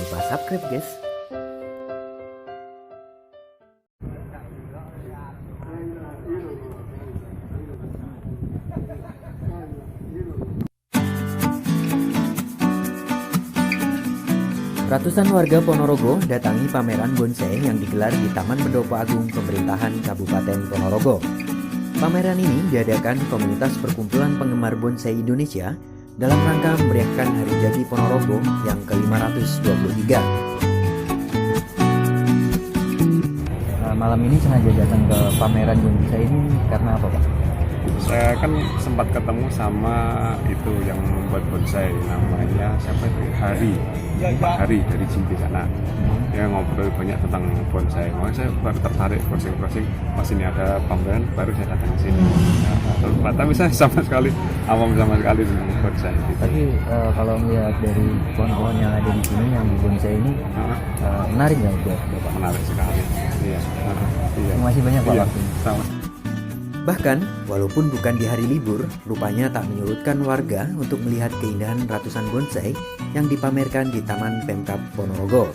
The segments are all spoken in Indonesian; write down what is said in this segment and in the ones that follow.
lupa subscribe guys. Ratusan warga Ponorogo datangi pameran bonsai yang digelar di Taman Pendopo Agung Pemerintahan Kabupaten Ponorogo. Pameran ini diadakan komunitas perkumpulan penggemar bonsai Indonesia dalam rangka memeriahkan Hari Jadi Ponorogo yang ke-523. Malam ini sengaja datang ke pameran bonsai ini karena apa, Pak? Saya kan sempat ketemu sama itu yang membuat bonsai, namanya siapa itu? Pak Hari dari Jimbi sana. Dia ngobrol banyak tentang bonsai. Makanya saya baru tertarik browsing. Pas ini ada pameran, baru saya datang ke sini. Tapi saya sama sekali awam tentang bonsai. Gitu. Tapi kalau melihat dari pohon-pohon yang ada di sini yang di bonsai ini menarik nggak buat Bapak? Menarik sekali. Iya. Masih banyak Pak waktu. Sama. Bahkan, walaupun bukan di hari libur, rupanya tak menyurutkan warga untuk melihat keindahan ratusan bonsai yang dipamerkan di Taman Pemkab Ponorogo.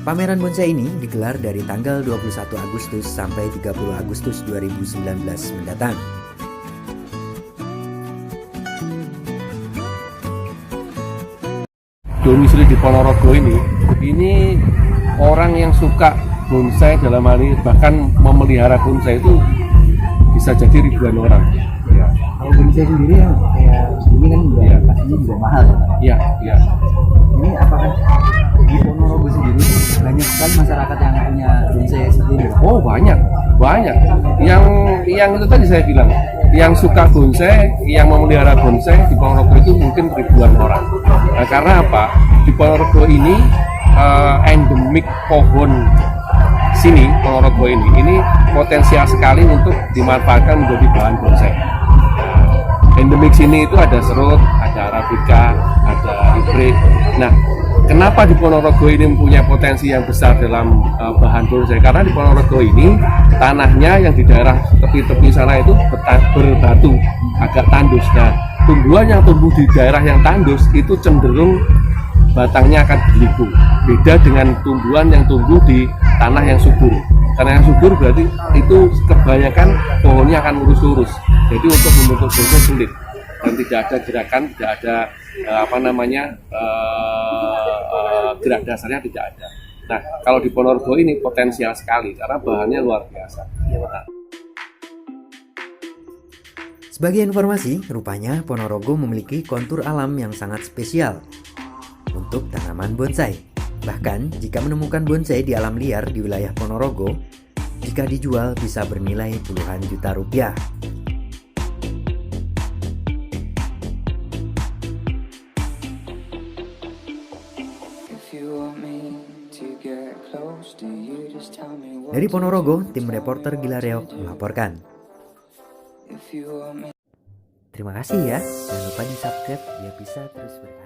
Pameran bonsai ini digelar dari tanggal 21 Agustus sampai 30 Agustus 2019 mendatang. Domisili di Ponorogo ini orang yang suka bonsai dalam hal ini, bahkan memelihara bonsai itu bisa jadi ribuan orang. Ya. Kalau bonsai sendiri yang kayak ini kan pastinya juga mahal ya Pak? Iya. Ini apakah di Ponorogo sendiri banyak sekali masyarakat yang punya bonsai sendiri? Oh banyak. Yang itu tadi saya bilang, yang suka bonsai, yang memelihara bonsai di Ponorogo itu mungkin ribuan orang. Nah, karena apa? Di Ponorogo ini endemik pohon sini, Ponorogo ini potensial sekali untuk dimanfaatkan menjadi bahan bonsai. Endemik sini itu ada serut, ada arabica, ada hibrid. Nah, kenapa di Ponorogo ini mempunyai potensi yang besar dalam bahan bonsai? Karena di Ponorogo ini tanahnya yang di daerah tepi-tepi sana itu berbatu, agak tandus. Nah, tumbuhan yang tumbuh di daerah yang tandus itu cenderung batangnya akan beliku. Beda dengan tumbuhan yang tumbuh di tanah yang subur. Tanah yang subur berarti itu kebanyakan pohonnya akan lurus-lurus. Jadi untuk membentuk bonsai sulit dan tidak ada gerakan, tidak ada gerak dasarnya tidak ada. Nah, kalau di Ponorogo ini potensial sekali karena bahannya luar biasa. Sebagai informasi, rupanya Ponorogo memiliki kontur alam yang sangat spesial untuk tanaman bonsai. Bahkan, jika menemukan bonsai di alam liar di wilayah Ponorogo, jika dijual bisa bernilai puluhan juta rupiah. Dari Ponorogo, tim reporter Gilareo melaporkan. Terima kasih ya, jangan lupa di subscribe biar bisa terus berkarya.